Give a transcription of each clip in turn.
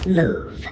Move.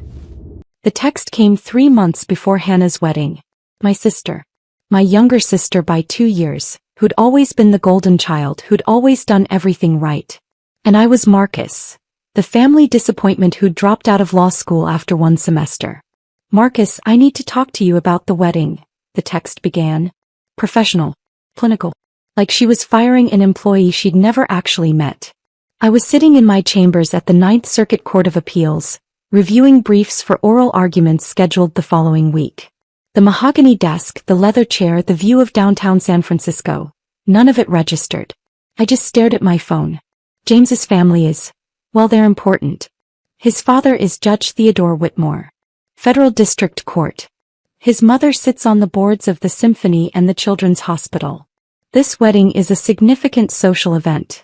The text came 3 months before Hannah's wedding. My sister. My younger sister by 2 years, who'd always been the golden child, who'd always done everything right. And I was Marcus, the family disappointment who'd dropped out of law school after 1 semester. Marcus, I need to talk to you about the wedding, the text began. Professional. Clinical. Like she was firing an employee she'd never actually met. I was sitting in my chambers at the Ninth Circuit Court of Appeals, reviewing briefs for oral arguments scheduled the following week. The mahogany desk, the leather chair, the view of downtown San Francisco. None of it registered. I just stared at my phone. James's family is, well, they're important. His father is Judge Theodore Whitmore. Federal District Court. His mother sits on the boards of the Symphony and the Children's Hospital. This wedding is a significant social event.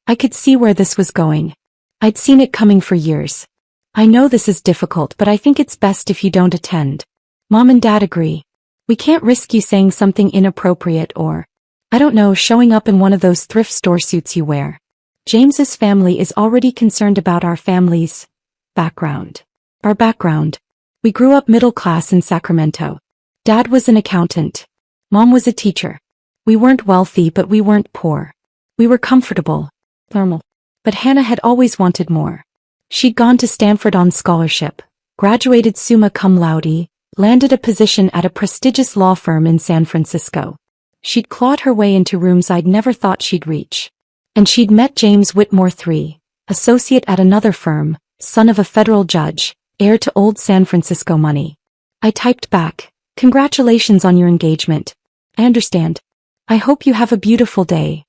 I could see where this was going. I'd seen it coming for years. I know this is difficult, but I think it's best if you don't attend. Mom and Dad agree. We can't risk you saying something inappropriate or, I don't know, showing up in one of those thrift store suits you wear. James's family is already concerned about our family's background. Our background. We grew up middle class in Sacramento. Dad was an accountant. Mom was a teacher. We weren't wealthy, but we weren't poor. We were comfortable. Normal. But Hannah had always wanted more. She'd gone to Stanford on scholarship, graduated summa cum laude, landed a position at a prestigious law firm in San Francisco. She'd clawed her way into rooms I'd never thought she'd reach. And she'd met James Whitmore III, associate at another firm, son of a federal judge, heir to old San Francisco money. I typed back, "Congratulations on your engagement. I understand. I hope you have a beautiful day."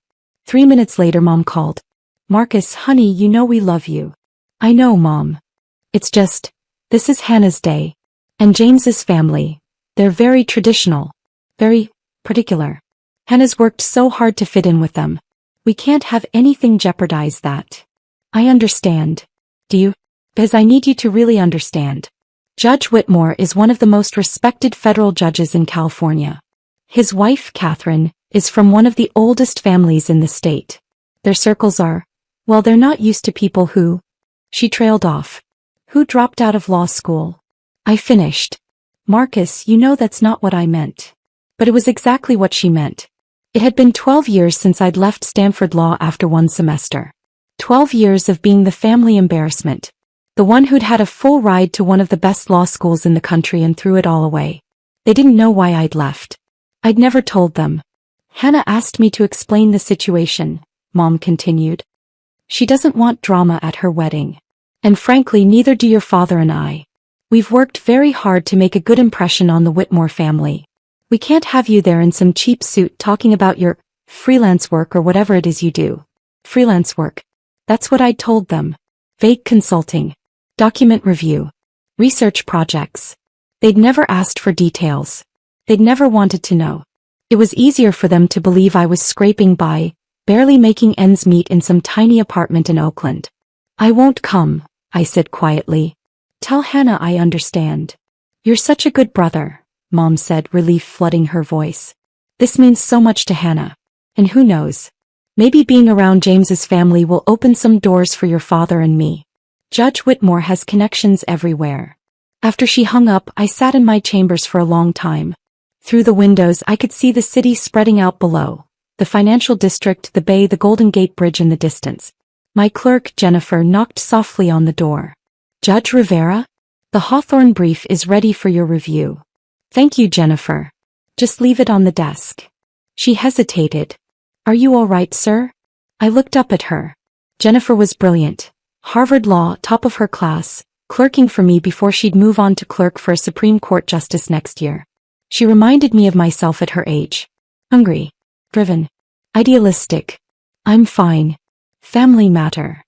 3 minutes later, Mom called. "Marcus, honey, you know we love you." "I know, Mom. It's just, this is Hannah's day. And James's family. They're very traditional. Very particular. Hannah's worked so hard to fit in with them. We can't have anything jeopardize that." "I understand. Do you? Because I need you to really understand. Judge Whitmore is one of the most respected federal judges in California. His wife, Catherine, is from one of the oldest families in the state. Their circles are, well, they're not used to people who..." She trailed off. "Who dropped out of law school." I finished. "Marcus, you know that's not what I meant." But it was exactly what she meant. It had been 12 years since I'd left Stanford Law after 1 semester. 12 years of being the family embarrassment. The one who'd had a full ride to one of the best law schools in the country and threw it all away. They didn't know why I'd left. I'd never told them. "Hannah asked me to explain the situation," Mom continued. "She doesn't want drama at her wedding. And frankly, neither do your father and I. We've worked very hard to make a good impression on the Whitmore family. We can't have you there in some cheap suit talking about your freelance work or whatever it is you do." Freelance work. That's what I'd told them. Vague consulting. Document review. Research projects. They'd never asked for details. They'd never wanted to know. It was easier for them to believe I was scraping by, barely making ends meet in some tiny apartment in Oakland. "I won't come," I said quietly. "Tell Hannah I understand." "You're such a good brother," Mom said, relief flooding her voice. "This means so much to Hannah. And who knows? Maybe being around James's family will open some doors for your father and me. Judge Whitmore has connections everywhere." After she hung up, I sat in my chambers for a long time. Through the windows I could see the city spreading out below, the financial district, the bay, the Golden Gate Bridge in the distance. My clerk, Jennifer, knocked softly on the door. "Judge Rivera? The Hawthorne brief is ready for your review." "Thank you, Jennifer. Just leave it on the desk." She hesitated. "Are you all right, sir?" I looked up at her. Jennifer was brilliant. Harvard Law, top of her class, clerking for me before she'd move on to clerk for a Supreme Court justice next year. She reminded me of myself at her age. Hungry. Driven. Idealistic. "I'm fine. Family matter."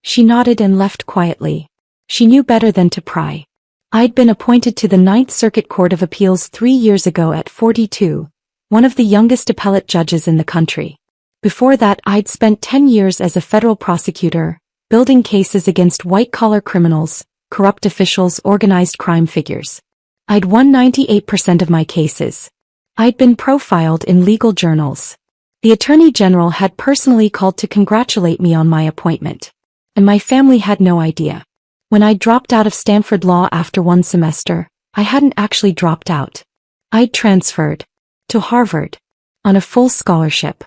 She nodded and left quietly. She knew better than to pry. I'd been appointed to the Ninth Circuit Court of Appeals 3 years ago at 42, one of the youngest appellate judges in the country. Before that, I'd spent 10 years as a federal prosecutor, building cases against white-collar criminals, corrupt officials, organized crime figures. I'd won 98% of my cases. I'd been profiled in legal journals. The Attorney General had personally called to congratulate me on my appointment. And my family had no idea. When I dropped out of Stanford Law after one semester, I hadn't actually dropped out. I'd transferred to Harvard on a full scholarship.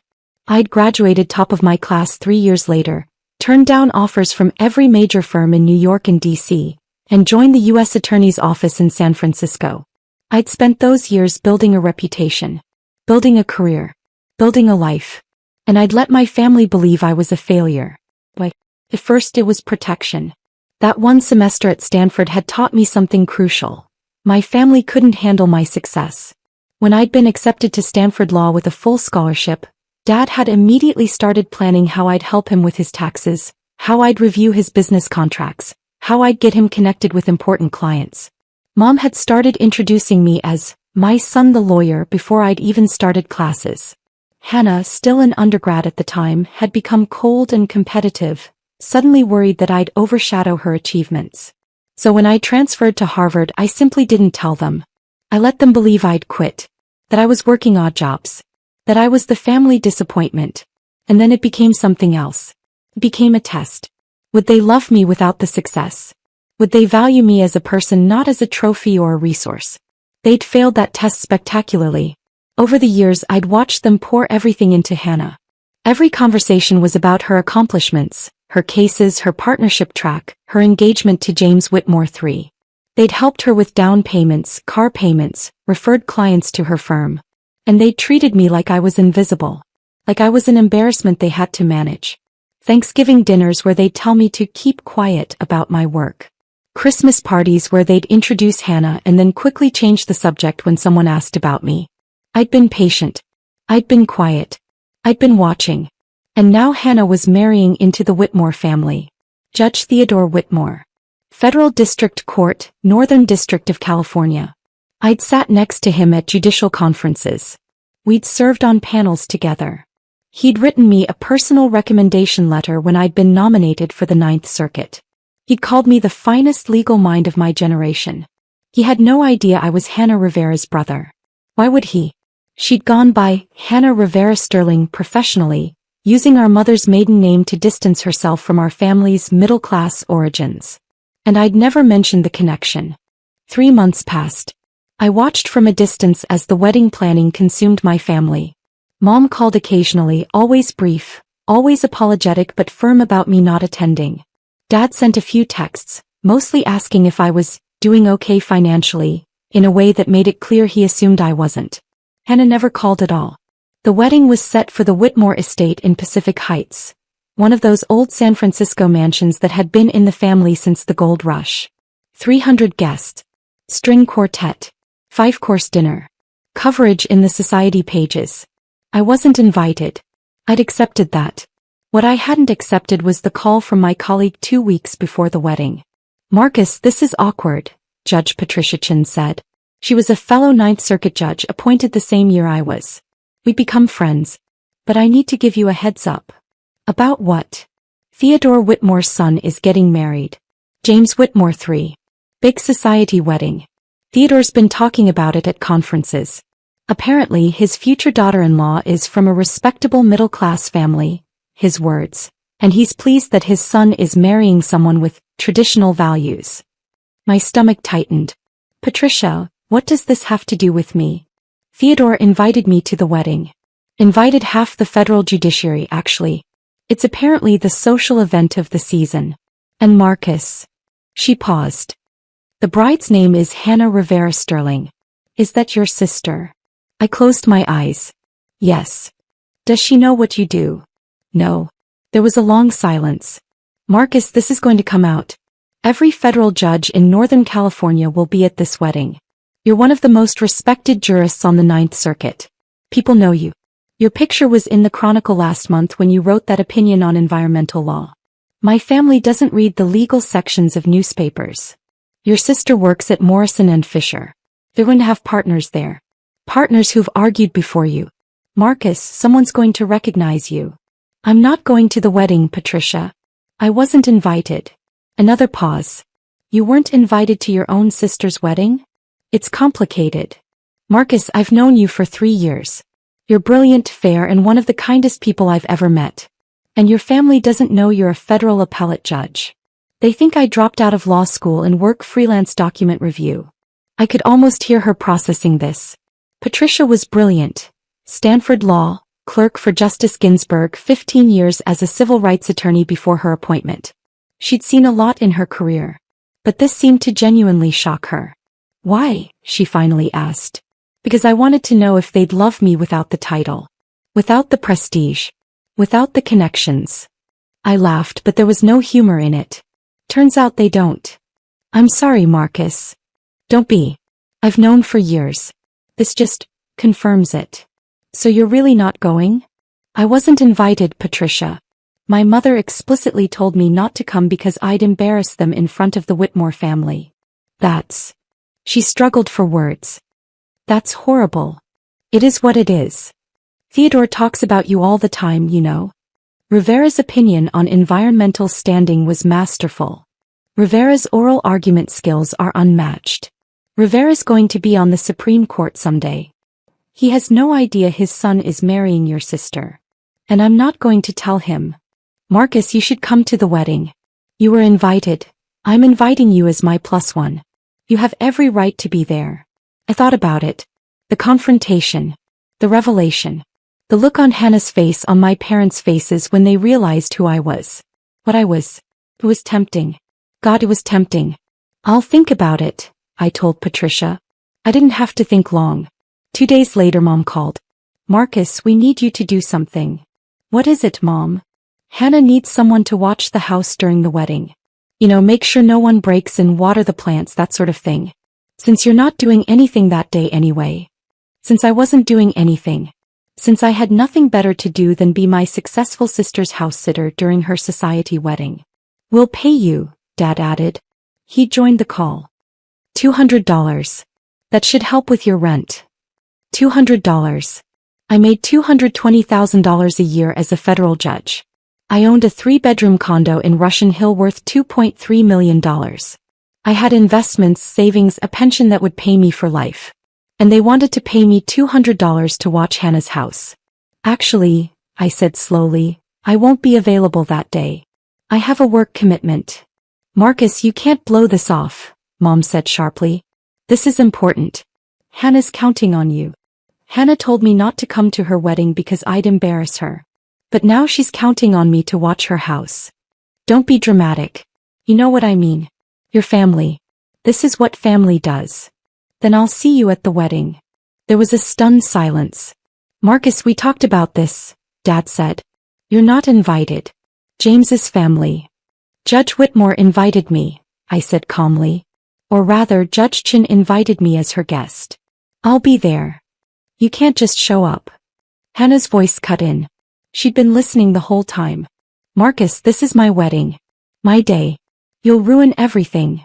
I'd graduated top of my class 3 years later, turned down offers from every major firm in New York and D.C., and joined the U.S. Attorney's Office in San Francisco. I'd spent those years building a reputation, building a career, building a life, and I'd let my family believe I was a failure. But at first it was protection. That one semester at Stanford had taught me something crucial. My family couldn't handle my success. When I'd been accepted to Stanford Law with a full scholarship, Dad had immediately started planning how I'd help him with his taxes, how I'd review his business contracts, how I'd get him connected with important clients. Mom had started introducing me as my son the lawyer before I'd even started classes. Hannah, still an undergrad at the time, had become cold and competitive, suddenly worried that I'd overshadow her achievements. So when I transferred to Harvard, I simply didn't tell them. I let them believe I'd quit, that I was working odd jobs, that I was the family disappointment. And then it became something else. It became a test. Would they love me without the success? Would they value me as a person, not as a trophy or a resource? They'd failed that test spectacularly. Over the years, I'd watched them pour everything into Hannah. Every conversation was about her accomplishments, her cases, her partnership track, her engagement to James Whitmore III. They'd helped her with down payments, car payments, referred clients to her firm. And they treated me like I was invisible. Like I was an embarrassment they had to manage. Thanksgiving dinners where they'd tell me to keep quiet about my work. Christmas parties where they'd introduce Hannah and then quickly change the subject when someone asked about me. I'd been patient. I'd been quiet. I'd been watching. And now Hannah was marrying into the Whitmore family. Judge Theodore Whitmore. Federal District Court, Northern District of California. I'd sat next to him at judicial conferences. We'd served on panels together. He'd written me a personal recommendation letter when I'd been nominated for the Ninth Circuit. He'd called me the finest legal mind of my generation. He had no idea I was Hannah Rivera's brother. Why would he? She'd gone by Hannah Rivera Sterling professionally, using our mother's maiden name to distance herself from our family's middle-class origins. And I'd never mentioned the connection. 3 months passed. I watched from a distance as the wedding planning consumed my family. Mom called occasionally, always brief, always apologetic but firm about me not attending. Dad sent a few texts, mostly asking if I was doing okay financially, in a way that made it clear he assumed I wasn't. Hannah never called at all. The wedding was set for the Whitmore estate in Pacific Heights, one of those old San Francisco mansions that had been in the family since the gold rush. 300 guests. String quartet. 5-course dinner. Coverage in the society pages. I wasn't invited. I'd accepted that. What I hadn't accepted was the call from my colleague 2 weeks before the wedding. "Marcus, this is awkward," Judge Patricia Chin said. She was a fellow Ninth Circuit judge appointed the same year I was. "We'd become friends. But I need to give you a heads up." "About what?" "Theodore Whitmore's son is getting married. James Whitmore III. Big society wedding. Theodore's been talking about it at conferences. Apparently his future daughter-in-law is from a respectable middle-class family, his words, and he's pleased that his son is marrying someone with traditional values." My stomach tightened. "Patricia, what does this have to do with me?" "Theodore invited me to the wedding. Invited half the federal judiciary, actually. It's apparently the social event of the season. And Marcus." She paused. "The bride's name is Hannah Rivera Sterling. Is that your sister?" I closed my eyes. "Yes." "Does she know what you do?" "No." There was a long silence. "Marcus, this is going to come out. Every federal judge in Northern California will be at this wedding. You're one of the most respected jurists on the Ninth Circuit. People know you. Your picture was in the Chronicle last month when you wrote that opinion on environmental law. My family doesn't read the legal sections of newspapers. Your sister works at Morrison and Fisher. They're going to have partners there. Partners who've argued before you. Marcus, someone's going to recognize you." "I'm not going to the wedding, Patricia. I wasn't invited." Another pause. "You weren't invited to your own sister's wedding? It's complicated. Marcus, I've known you for 3 years. You're brilliant, fair, and one of the kindest people I've ever met. And your family doesn't know you're a federal appellate judge. They think I dropped out of law school and work freelance document review. I could almost hear her processing this. Patricia was brilliant. Stanford Law, clerk for Justice Ginsburg, 15 years as a civil rights attorney before her appointment. She'd seen a lot in her career. But this seemed to genuinely shock her. Why? She finally asked. Because I wanted to know if they'd love me without the title. Without the prestige. Without the connections. I laughed, but there was no humor in it. Turns out they don't. I'm sorry, Marcus. Don't be. I've known for years. This just confirms it. So you're really not going? I wasn't invited, Patricia. My mother explicitly told me not to come because I'd embarrass them in front of the Whitmore family. That's... She struggled for words. That's horrible. It is what it is. Theodore talks about you all the time, you know. Rivera's opinion on environmental standing was masterful. Rivera's oral argument skills are unmatched. Rivera's going to be on the Supreme Court someday. He has no idea his son is marrying your sister. And I'm not going to tell him. Marcus, you should come to the wedding. You were invited. I'm inviting you as my +1. You have every right to be there. I thought about it. The confrontation. The revelation. The look on Hannah's face, on my parents' faces when they realized who I was. What I was. It was tempting. God, it was tempting. I'll think about it, I told Patricia. I didn't have to think long. 2 days later, Mom called. Marcus, we need you to do something. What is it, Mom? Hannah needs someone to watch the house during the wedding. You know, make sure no one breaks in, water the plants, that sort of thing. Since you're not doing anything that day anyway. Since I wasn't doing anything. Since I had nothing better to do than be my successful sister's house sitter during her society wedding. We'll pay you, Dad added. He joined the call. $200. That should help with your rent. $200. I made $220,000 a year as a federal judge. I owned a 3-bedroom condo in Russian Hill worth $2.3 million. I had investments, savings, a pension that would pay me for life. And they wanted to pay me $200 to watch Hannah's house. Actually, I said slowly, I won't be available that day. I have a work commitment. Marcus, you can't blow this off, Mom said sharply. This is important. Hannah's counting on you. Hannah told me not to come to her wedding because I'd embarrass her. But now she's counting on me to watch her house. Don't be dramatic. You know what I mean. Your family. This is what family does. Then I'll see you at the wedding. There was a stunned silence. Marcus, we talked about this, Dad said. You're not invited. James's family. Judge Whitmore invited me, I said calmly. Or rather, Judge Chin invited me as her guest. I'll be there. You can't just show up. Hannah's voice cut in. She'd been listening the whole time. Marcus, this is my wedding. My day. You'll ruin everything.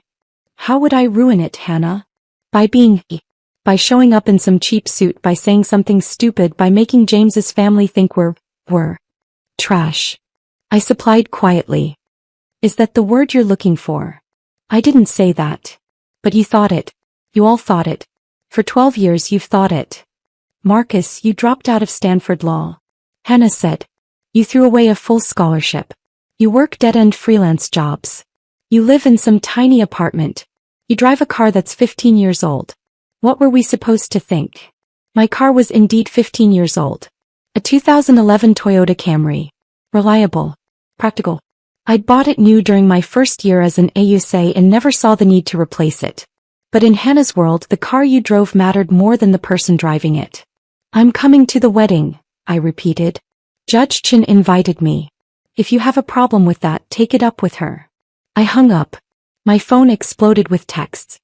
How would I ruin it, Hannah? By showing up in some cheap suit, by saying something stupid, by making James's family think we're trash. I supplied quietly. Is that the word you're looking for? I didn't say that. But you thought it. You all thought it. For 12 years you've thought it. Marcus, you dropped out of Stanford Law. Hannah said. You threw away a full scholarship. You work dead-end freelance jobs. You live in some tiny apartment. You drive a car that's 15 years old. What were we supposed to think? My car was indeed 15 years old. A 2011 Toyota Camry. Reliable. Practical. I'd bought it new during my first year as an AUSA and never saw the need to replace it. But in Hannah's world, the car you drove mattered more than the person driving it. I'm coming to the wedding, I repeated. Judge Chin invited me. If you have a problem with that, take it up with her. I hung up. My phone exploded with texts.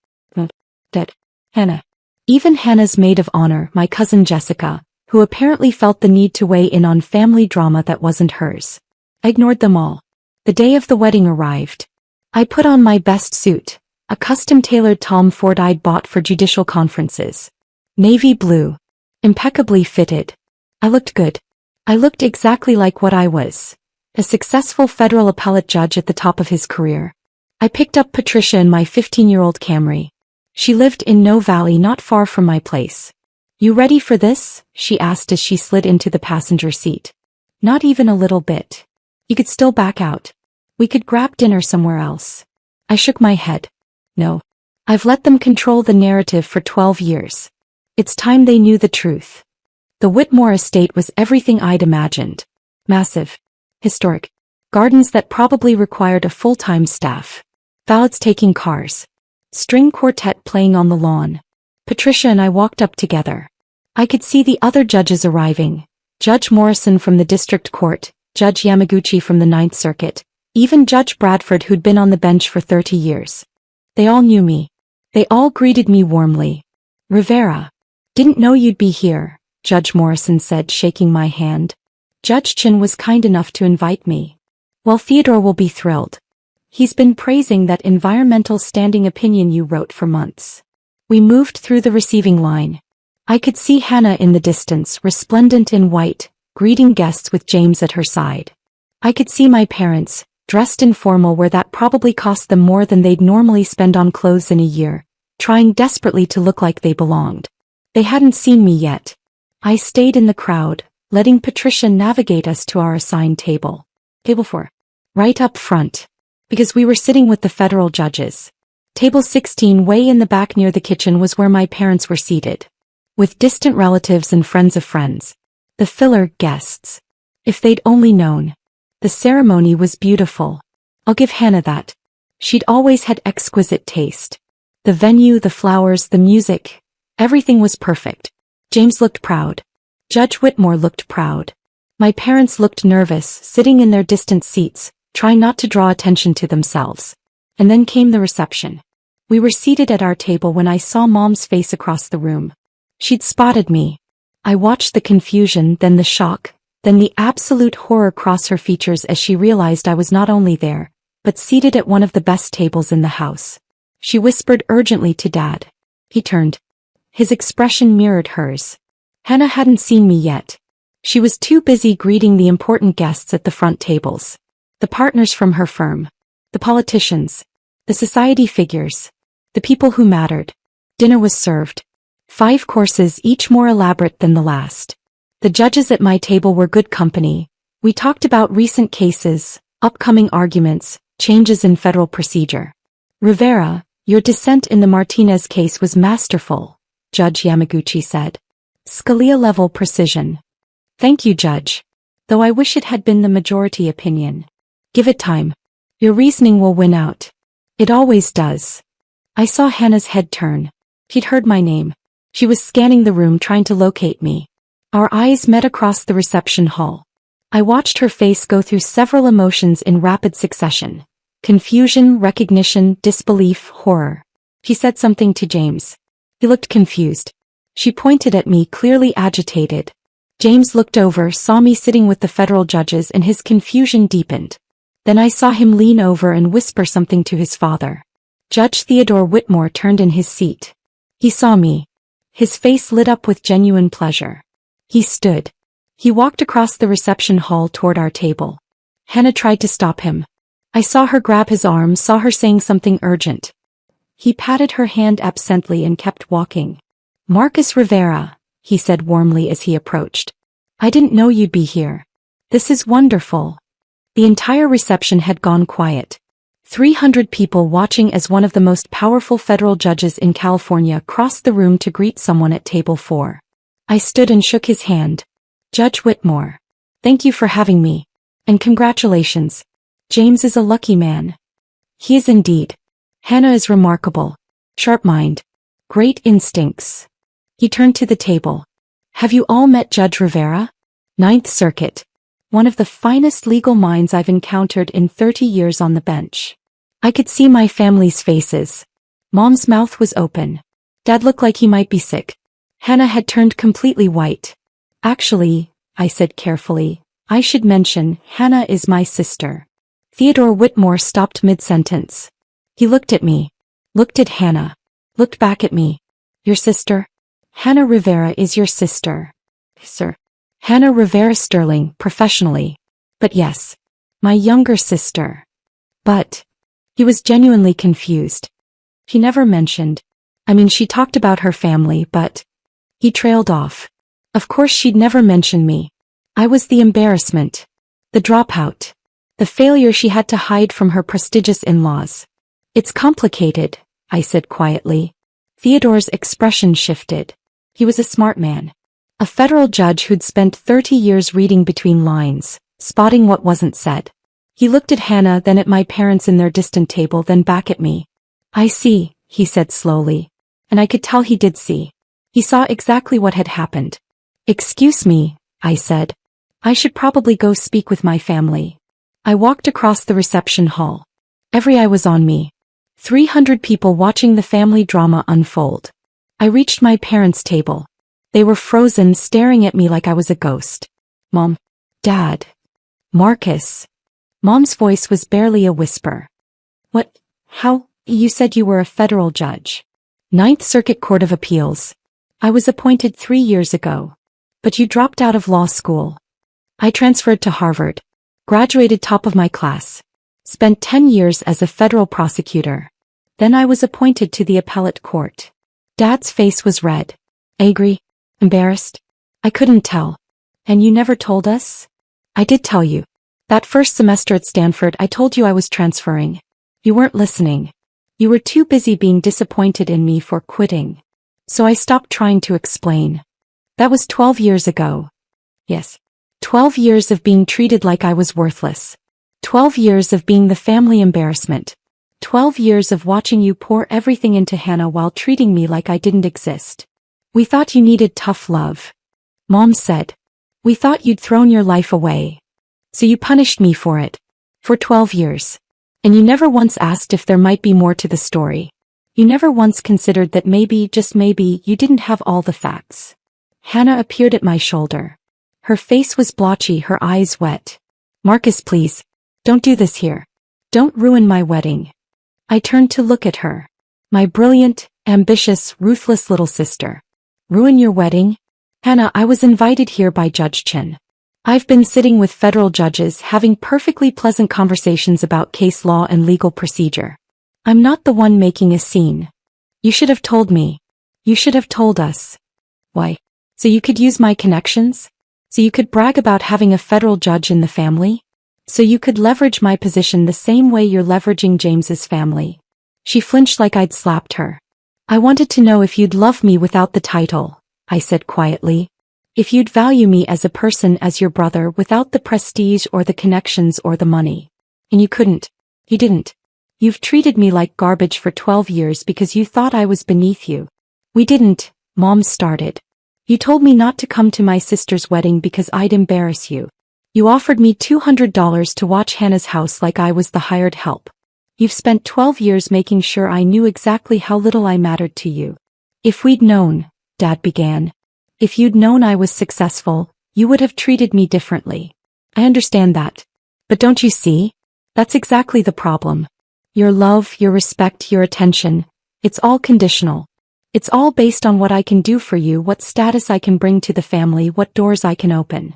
Dead. Hannah. Even Hannah's maid of honor, my cousin Jessica, who apparently felt the need to weigh in on family drama that wasn't hers. I ignored them all. The day of the wedding arrived. I put on my best suit, a custom-tailored Tom Ford I'd bought for judicial conferences. Navy blue. Impeccably fitted. I looked good. I looked exactly like what I was. A successful federal appellate judge at the top of his career. I picked up Patricia in my 15-year-old Camry. She lived in No Valley, not far from my place. You ready for this? She asked as she slid into the passenger seat. Not even a little bit. You could still back out. We could grab dinner somewhere else. I shook my head. No. I've let them control the narrative for 12 years. It's time they knew the truth. The Whitmore estate was everything I'd imagined. Massive. Historic. Gardens that probably required a full-time staff. Valets taking cars. String quartet playing on the lawn. Patricia and I walked up together. I could see the other judges arriving. Judge Morrison from the District Court, Judge Yamaguchi from the Ninth Circuit, even Judge Bradford who'd been on the bench for 30 years. They all knew me. They all greeted me warmly. Rivera. Didn't know you'd be here, Judge Morrison said, shaking my hand. Judge Chin was kind enough to invite me. Well, Theodore will be thrilled. He's been praising that environmental standing opinion you wrote for months. We moved through the receiving line. I could see Hannah in the distance, resplendent in white, greeting guests with James at her side. I could see my parents, dressed in formal where that probably cost them more than they'd normally spend on clothes in a year, trying desperately to look like they belonged. They hadn't seen me yet. I stayed in the crowd, letting Patricia navigate us to our assigned table. Table 4. Right up front. Because we were sitting with the federal judges. Table 16 way in the back near the kitchen was where my parents were seated. With distant relatives and friends of friends. The filler guests. If they'd only known. The ceremony was beautiful. I'll give Hannah that. She'd always had exquisite taste. The venue, the flowers, the music. Everything was perfect. James looked proud. Judge Whitmore looked proud. My parents looked nervous, sitting in their distant seats, trying not to draw attention to themselves. And then came the reception. We were seated at our table when I saw Mom's face across the room. She'd spotted me. I watched the confusion, then the shock, then the absolute horror cross her features as she realized I was not only there, but seated at one of the best tables in the house. She whispered urgently to Dad. He turned. His expression mirrored hers. Hannah hadn't seen me yet. She was too busy greeting the important guests at the front tables. The partners from her firm. The politicians. The society figures. The people who mattered. Dinner was served. 5 courses, each more elaborate than the last. The judges at my table were good company. We talked about recent cases, upcoming arguments, changes in federal procedure. Rivera, your dissent in the Martinez case was masterful, Judge Yamaguchi said. Scalia-level precision. Thank you, Judge. Though I wish it had been the majority opinion. Give it time. Your reasoning will win out. It always does. I saw Hannah's head turn. She'd heard my name. She was scanning the room trying to locate me. Our eyes met across the reception hall. I watched her face go through several emotions in rapid succession. Confusion, recognition, disbelief, horror. She said something to James. He looked confused. She pointed at me, clearly agitated. James looked over, saw me sitting with the federal judges, and his confusion deepened. Then I saw him lean over and whisper something to his father. Judge Theodore Whitmore turned in his seat. He saw me. His face lit up with genuine pleasure. He stood. He walked across the reception hall toward our table. Hannah tried to stop him. I saw her grab his arm, saw her saying something urgent. He patted her hand absently and kept walking. Marcus Rivera, he said warmly as he approached. I didn't know you'd be here. This is wonderful. The entire reception had gone quiet. 300 people watching as one of the most powerful federal judges in California crossed the room to greet someone at table 4. I stood and shook his hand. Judge Whitmore. Thank you for having me. And congratulations. James is a lucky man. He is indeed. Hannah is remarkable. Sharp mind. Great instincts. He turned to the table. Have you all met Judge Rivera? Ninth Circuit. One of the finest legal minds I've encountered in 30 years on the bench. I could see my family's faces. Mom's mouth was open. Dad looked like he might be sick. Hannah had turned completely white. Actually, I said carefully, I should mention, Hannah is my sister. Theodore Whitmore stopped mid-sentence. He looked at me. Looked at Hannah. Looked back at me. Your sister? Hannah Rivera is your sister. Sir. Hannah Rivera Sterling, professionally. But yes. My younger sister. But. He was genuinely confused. She never mentioned. She talked about her family, but. He trailed off. Of course she'd never mention me. I was the embarrassment. The dropout. The failure she had to hide from her prestigious in-laws. It's complicated, I said quietly. Theodore's expression shifted. He was a smart man. A federal judge who'd spent 30 years reading between lines, spotting what wasn't said. He looked at Hannah, then at my parents in their distant table, then back at me. I see, he said slowly. And I could tell he did see. He saw exactly what had happened. Excuse me, I said. I should probably go speak with my family. I walked across the reception hall. Every eye was on me. 300 people watching the family drama unfold. I reached my parents' table. They were frozen, staring at me like I was a ghost. Mom. Dad. Marcus. Mom's voice was barely a whisper. What? How? You said you were a federal judge. Ninth Circuit Court of Appeals. I was appointed 3 years ago. But you dropped out of law school. I transferred to Harvard. Graduated top of my class. Spent 10 years as a federal prosecutor. Then I was appointed to the appellate court. Dad's face was red. Angry? Embarrassed? I couldn't tell. And you never told us? I did tell you. That first semester at Stanford, I told you I was transferring. You weren't listening. You were too busy being disappointed in me for quitting. So I stopped trying to explain. That was 12 years ago. Yes. 12 years of being treated like I was worthless. 12 years of being the family embarrassment. 12 years of watching you pour everything into Hannah while treating me like I didn't exist. We thought you needed tough love. Mom said. We thought you'd thrown your life away. So you punished me for it. For 12 years. And you never once asked if there might be more to the story. You never once considered that maybe, just maybe, you didn't have all the facts. Hannah appeared at my shoulder. Her face was blotchy, her eyes wet. Marcus, please. Don't do this here. Don't ruin my wedding. I turned to look at her. My brilliant, ambitious, ruthless little sister. Ruin your wedding? Hannah, I was invited here by Judge Chen. I've been sitting with federal judges having perfectly pleasant conversations about case law and legal procedure. I'm not the one making a scene. You should have told me. You should have told us. Why? So you could use my connections? So you could brag about having a federal judge in the family? So you could leverage my position the same way you're leveraging James's family. She flinched like I'd slapped her. I wanted to know if you'd love me without the title, I said quietly. If you'd value me as a person, as your brother, without the prestige or the connections or the money. And you couldn't. You didn't. You've treated me like garbage for 12 years because you thought I was beneath you. We didn't, Mom started. You told me not to come to my sister's wedding because I'd embarrass you. You offered me $200 to watch Hannah's house like I was the hired help. You've spent 12 years making sure I knew exactly how little I mattered to you. If we'd known, Dad began. If you'd known I was successful, you would have treated me differently. I understand that. But don't you see? That's exactly the problem. Your love, your respect, your attention, it's all conditional. It's all based on what I can do for you, what status I can bring to the family, what doors I can open.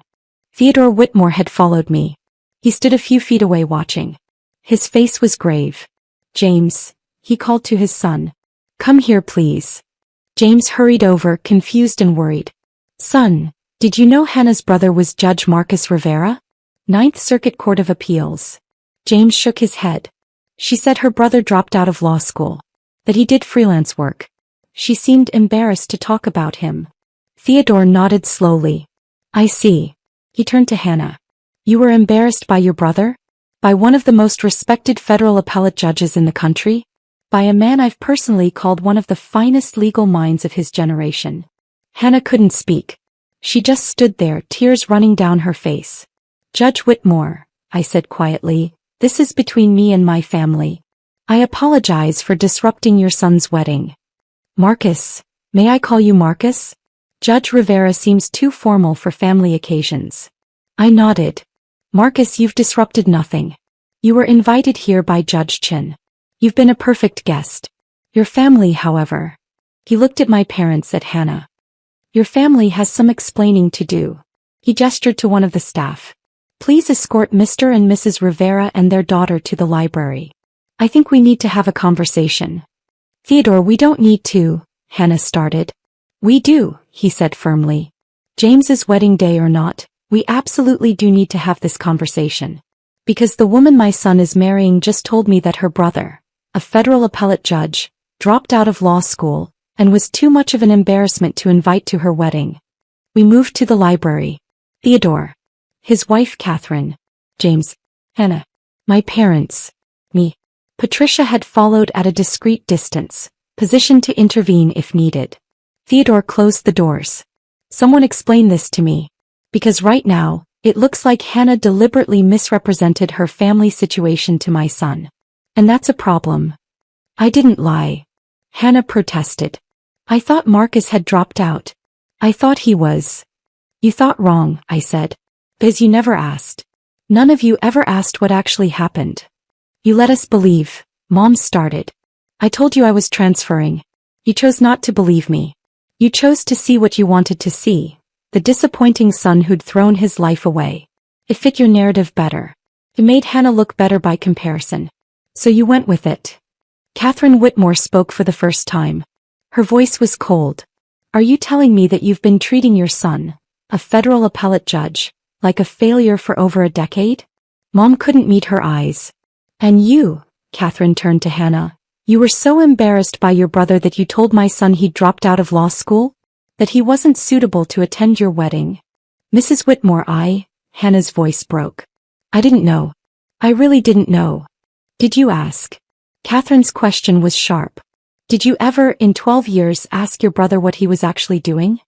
Theodore Whitmore had followed me. He stood a few feet away watching. His face was grave. James, he called to his son. Come here, please. James hurried over, confused and worried. Son, did you know Hannah's brother was Judge Marcus Rivera? Ninth Circuit Court of Appeals. James shook his head. She said her brother dropped out of law school. That he did freelance work. She seemed embarrassed to talk about him. Theodore nodded slowly. I see. He turned to Hannah. You were embarrassed by your brother? By one of the most respected federal appellate judges in the country? By a man I've personally called one of the finest legal minds of his generation. Hannah couldn't speak. She just stood there, tears running down her face. Judge Whitmore, I said quietly, this is between me and my family. I apologize for disrupting your son's wedding. Marcus, may I call you Marcus? Judge Rivera seems too formal for family occasions. I nodded. Marcus, you've disrupted nothing. You were invited here by Judge Chen. You've been a perfect guest. Your family, however. He looked at my parents, at Hannah. Your family has some explaining to do. He gestured to one of the staff. Please escort Mr. and Mrs. Rivera and their daughter to the library. I think we need to have a conversation. Theodore, we don't need to, Hannah started. We do, he said firmly. James's wedding day or not, we absolutely do need to have this conversation. Because the woman my son is marrying just told me that her brother, a federal appellate judge, dropped out of law school and was too much of an embarrassment to invite to her wedding. We moved to the library. Theodore, his wife Catherine, James, Hannah, my parents, me. Patricia had followed at a discreet distance, positioned to intervene if needed. Theodore closed the doors. Someone explain this to me. Because right now, it looks like Hannah deliberately misrepresented her family situation to my son. And that's a problem. I didn't lie. Hannah protested. I thought Marcus had dropped out. I thought he was. You thought wrong, I said. Because you never asked. None of you ever asked what actually happened. You let us believe, Mom started. I told you I was transferring. You chose not to believe me. You chose to see what you wanted to see, the disappointing son who'd thrown his life away. It fit your narrative better. It made Hannah look better by comparison. So you went with it. Catherine Whitmore spoke for the first time. Her voice was cold. Are you telling me that you've been treating your son, a federal appellate judge, like a failure for over a decade? Mom couldn't meet her eyes. And you, Catherine turned to Hannah, you were so embarrassed by your brother that you told my son he'd dropped out of law school? That he wasn't suitable to attend your wedding? Mrs. Whitmore, Hannah's voice broke. I didn't know. I really didn't know. Did you ask? Catherine's question was sharp. Did you ever, in 12 years, ask your brother what he was actually doing?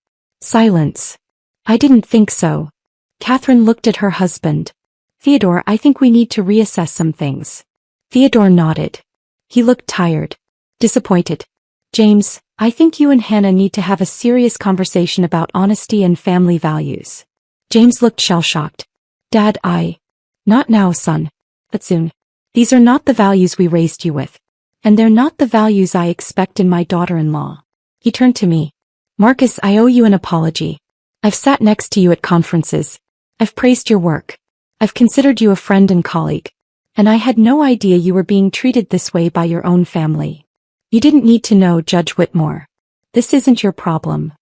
Silence. I didn't think so. Catherine looked at her husband. Theodore, I think we need to reassess some things. Theodore nodded. He looked tired. Disappointed. James, I think you and Hannah need to have a serious conversation about honesty and family values. James looked shell-shocked. Dad, Not now, son. But soon. These are not the values we raised you with. And they're not the values I expect in my daughter-in-law. He turned to me. Marcus, I owe you an apology. I've sat next to you at conferences. I've praised your work. I've considered you a friend and colleague. And I had no idea you were being treated this way by your own family. You didn't need to know, Judge Whitmore. This isn't your problem.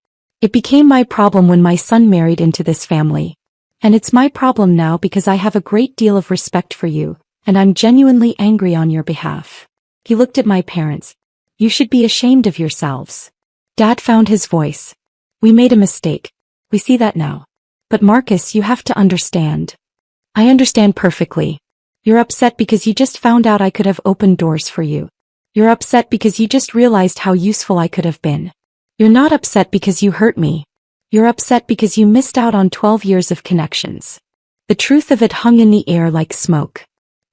It became my problem when my son married into this family. And it's my problem now because I have a great deal of respect for you, and I'm genuinely angry on your behalf. He looked at my parents. You should be ashamed of yourselves. Dad found his voice. We made a mistake. We see that now. But Marcus, you have to understand. I understand perfectly. You're upset because you just found out I could have opened doors for you. You're upset because you just realized how useful I could have been. You're not upset because you hurt me. You're upset because you missed out on 12 years of connections. The truth of it hung in the air like smoke.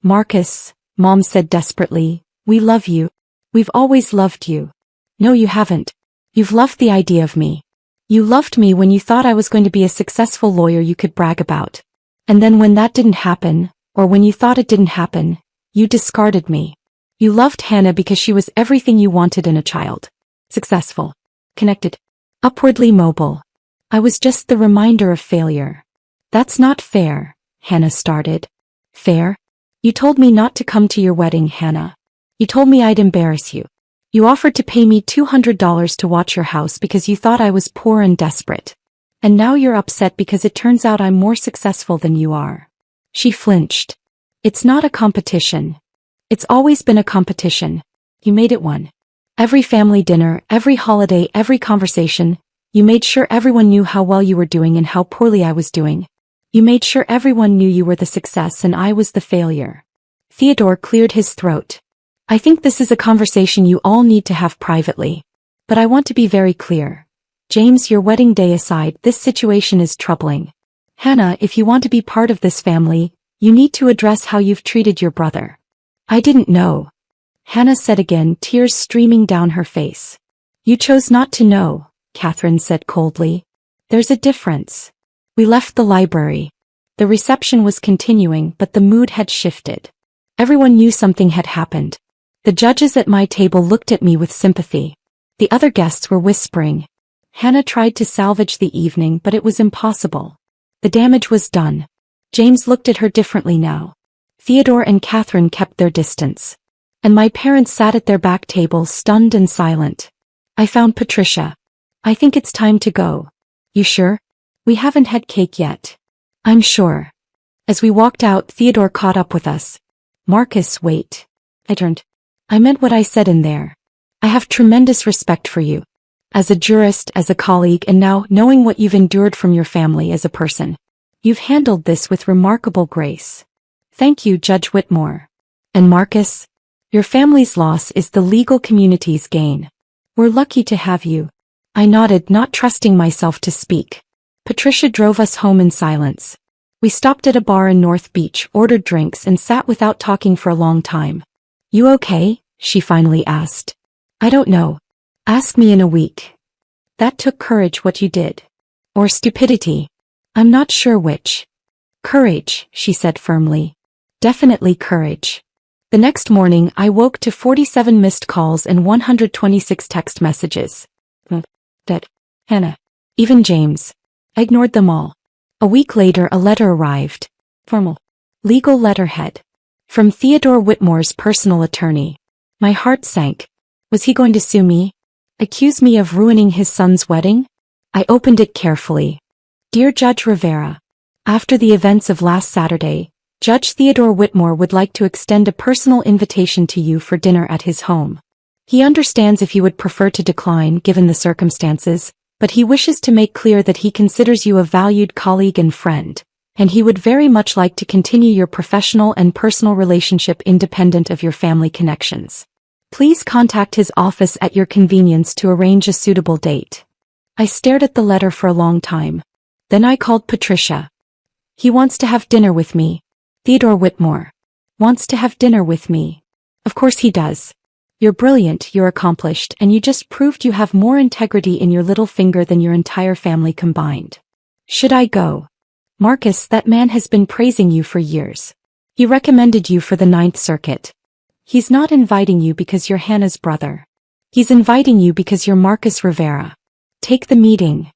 Marcus, Mom said desperately, we love you. We've always loved you. No, you haven't. You've loved the idea of me. You loved me when you thought I was going to be a successful lawyer you could brag about. And then when that didn't happen, or when you thought it didn't happen, you discarded me. You loved Hannah because she was everything you wanted in a child. Successful. Connected. Upwardly mobile. I was just the reminder of failure. That's not fair, Hannah started. Fair? You told me not to come to your wedding, Hannah. You told me I'd embarrass you. You offered to pay me $200 to watch your house because you thought I was poor and desperate. And now you're upset because it turns out I'm more successful than you are. She flinched. It's not a competition. It's always been a competition. You made it one. Every family dinner, every holiday, every conversation, you made sure everyone knew how well you were doing and how poorly I was doing. You made sure everyone knew you were the success and I was the failure. Theodore cleared his throat. I think this is a conversation you all need to have privately. But I want to be very clear. James, your wedding day aside, this situation is troubling. Hannah, if you want to be part of this family, you need to address how you've treated your brother. I didn't know. Hannah said again, tears streaming down her face. You chose not to know, Catherine said coldly. There's a difference. We left the library. The reception was continuing, but the mood had shifted. Everyone knew something had happened. The judges at my table looked at me with sympathy. The other guests were whispering. Hannah tried to salvage the evening, but it was impossible. The damage was done. James looked at her differently now. Theodore and Catherine kept their distance. And my parents sat at their back table stunned and silent. I found Patricia. I think it's time to go. You sure? We haven't had cake yet. I'm sure. As we walked out, Theodore caught up with us. Marcus, wait. I turned. I meant what I said in there. I have tremendous respect for you. As a jurist, as a colleague, and now, knowing what you've endured from your family as a person. You've handled this with remarkable grace. Thank you, Judge Whitmore. And Marcus? Your family's loss is the legal community's gain. We're lucky to have you. I nodded, not trusting myself to speak. Patricia drove us home in silence. We stopped at a bar in North Beach, ordered drinks, and sat without talking for a long time. You okay? She finally asked. I don't know. Ask me in a week. That took courage, what you did. Or stupidity. I'm not sure which. Courage, she said firmly. Definitely courage. The next morning, I woke to 47 missed calls and 126 text messages. Dad, Hannah, even James. I ignored them all. A week later, a letter arrived. Formal. Legal letterhead. From Theodore Whitmore's personal attorney. My heart sank. Was he going to sue me? Accuse me of ruining his son's wedding? I opened it carefully. Dear Judge Rivera, after the events of last Saturday, Judge Theodore Whitmore would like to extend a personal invitation to you for dinner at his home. He understands if you would prefer to decline given the circumstances, but he wishes to make clear that he considers you a valued colleague and friend, and he would very much like to continue your professional and personal relationship independent of your family connections. Please contact his office at your convenience to arrange a suitable date. I stared at the letter for a long time. Then I called Patricia. He wants to have dinner with me. Theodore Whitmore wants to have dinner with me. Of course he does. You're brilliant, you're accomplished, and you just proved you have more integrity in your little finger than your entire family combined. Should I go? Marcus, that man has been praising you for years. He recommended you for the Ninth Circuit. He's not inviting you because you're Hannah's brother. He's inviting you because you're Marcus Rivera. Take the meeting.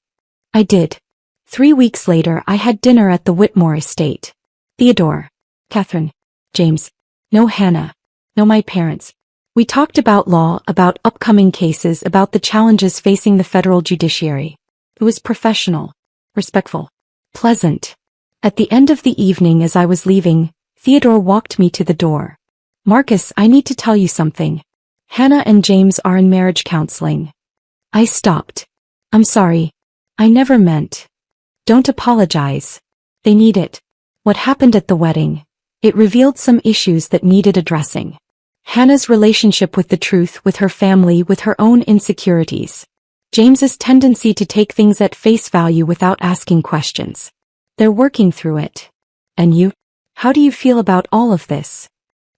I did. 3 weeks later, I had dinner at the Whitmore estate. Theodore, Catherine, James, no Hannah, no my parents. We talked about law, about upcoming cases, about the challenges facing the federal judiciary. It was professional, respectful, pleasant. At the end of the evening, as I was leaving, Theodore walked me to the door. Marcus, I need to tell you something. Hannah and James are in marriage counseling. I stopped. I'm sorry. I never meant. Don't apologize. They need it. What happened at the wedding? It revealed some issues that needed addressing. Hannah's relationship with the truth, with her family, with her own insecurities. James's tendency to take things at face value without asking questions. They're working through it. And you? How do you feel about all of this?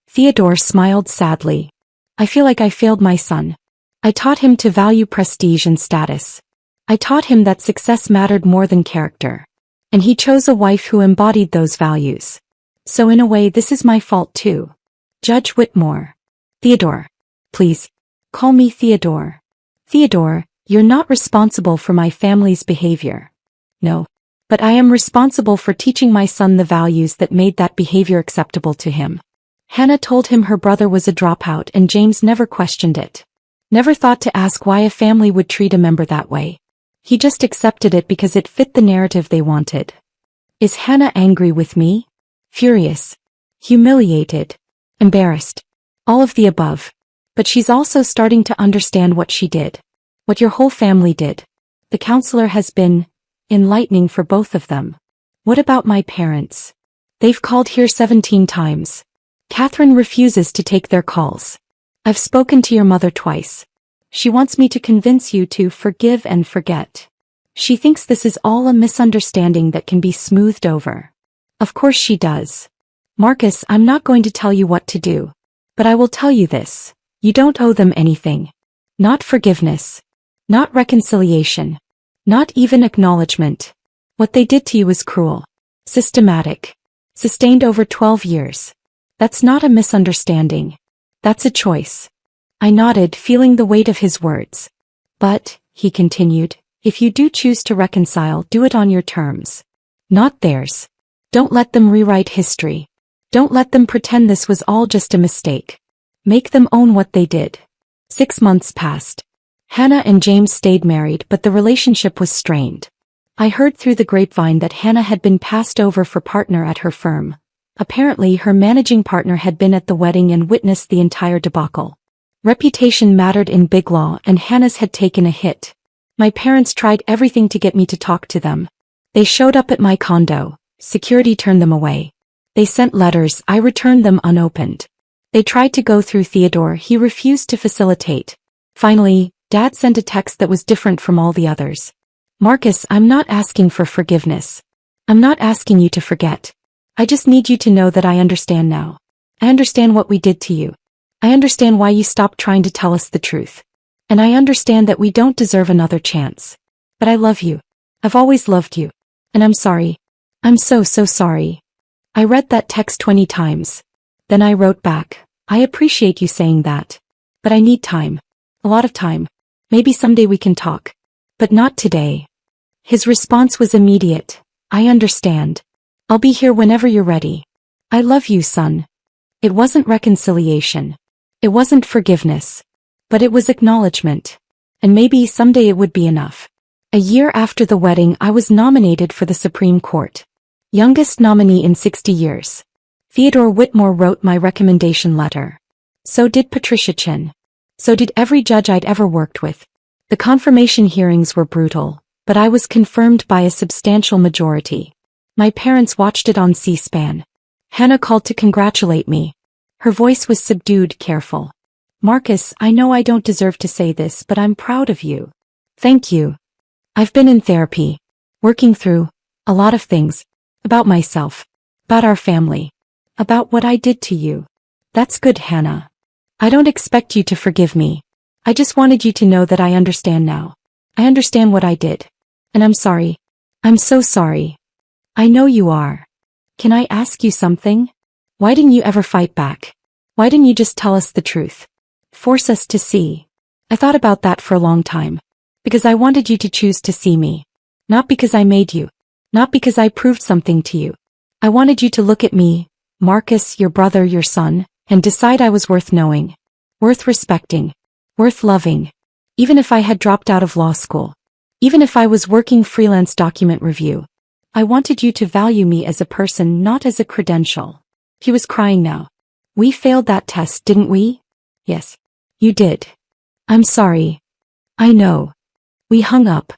Theodore smiled sadly. I feel like I failed my son. I taught him to value prestige and status. I taught him that success mattered more than character. And he chose a wife who embodied those values. So in a way, this is my fault too. Judge Whitmore. Theodore. Please. Call me Theodore. Theodore, you're not responsible for my family's behavior. No. But I am responsible for teaching my son the values that made that behavior acceptable to him. Hannah told him her brother was a dropout and James never questioned it. Never thought to ask why a family would treat a member that way. He just accepted it because it fit the narrative they wanted. Is Hannah angry with me? Furious. Humiliated. Embarrassed. All of the above. But she's also starting to understand what she did. What your whole family did. The counselor has been enlightening for both of them. What about my parents? They've called here 17 times. Catherine refuses to take their calls. I've spoken to your mother twice. She wants me to convince you to forgive and forget. She thinks this is all a misunderstanding that can be smoothed over. Of course she does. Marcus, I'm not going to tell you what to do. But I will tell you this. You don't owe them anything. Not forgiveness. Not reconciliation. Not even acknowledgement. What they did to you is cruel. Systematic. Sustained over 12 years. That's not a misunderstanding. That's a choice. I nodded, feeling the weight of his words. But, he continued, if you do choose to reconcile, do it on your terms. Not theirs. Don't let them rewrite history. Don't let them pretend this was all just a mistake. Make them own what they did. 6 months passed. Hannah and James stayed married, but the relationship was strained. I heard through the grapevine that Hannah had been passed over for partner at her firm. Apparently her managing partner had been at the wedding and witnessed the entire debacle. Reputation mattered in big law and Hannah's had taken a hit. My parents tried everything to get me to talk to them. They showed up at my condo. Security turned them away. They sent letters, I returned them unopened. They tried to go through Theodore, he refused to facilitate. Finally, Dad sent a text that was different from all the others. Marcus, I'm not asking for forgiveness. I'm not asking you to forget. I just need you to know that I understand now. I understand what we did to you. I understand why you stopped trying to tell us the truth. And I understand that we don't deserve another chance. But I love you. I've always loved you. And I'm sorry. I'm so sorry. I read that text 20 times. Then I wrote back, I appreciate you saying that. But I need time. A lot of time. Maybe someday we can talk. But not today. His response was immediate. I understand. I'll be here whenever you're ready. I love you, son. It wasn't reconciliation. It wasn't forgiveness. But it was acknowledgement. And maybe someday it would be enough. A year after the wedding, I was nominated for the Supreme Court. Youngest nominee in 60 years. Theodore Whitmore wrote my recommendation letter. So did Patricia Chin. So did every judge I'd ever worked with. The confirmation hearings were brutal, but I was confirmed by a substantial majority. My parents watched it on C-SPAN. Hannah called to congratulate me. Her voice was subdued, careful. Marcus, I know I don't deserve to say this, but I'm proud of you. Thank you. I've been in therapy, working through a lot of things. About myself. About our family. About what I did to you. That's good, Hannah. I don't expect you to forgive me. I just wanted you to know that I understand now. I understand what I did. And I'm sorry. I'm so sorry. I know you are. Can I ask you something? Why didn't you ever fight back? Why didn't you just tell us the truth? Force us to see. I thought about that for a long time. Because I wanted you to choose to see me. Not because I made you. Not because I proved something to you. I wanted you to look at me, Marcus, your brother, your son, and decide I was worth knowing. Worth respecting. Worth loving. Even if I had dropped out of law school. Even if I was working freelance document review. I wanted you to value me as a person, not as a credential. He was crying now. We failed that test, didn't we? Yes. You did. I'm sorry. I know. We hung up.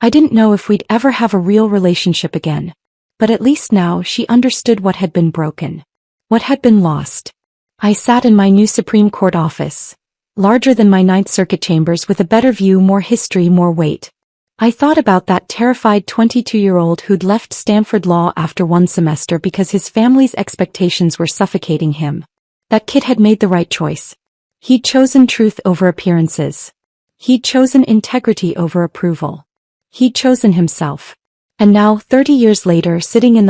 I didn't know if we'd ever have a real relationship again. But at least now she understood what had been broken. What had been lost. I sat in my new Supreme Court office. Larger than my Ninth Circuit chambers with a better view, more history, more weight. I thought about that terrified 22-year-old who'd left Stanford Law after one semester because his family's expectations were suffocating him. That kid had made the right choice. He'd chosen truth over appearances. He'd chosen integrity over approval. He'd chosen himself. And now, 30 years later, sitting in the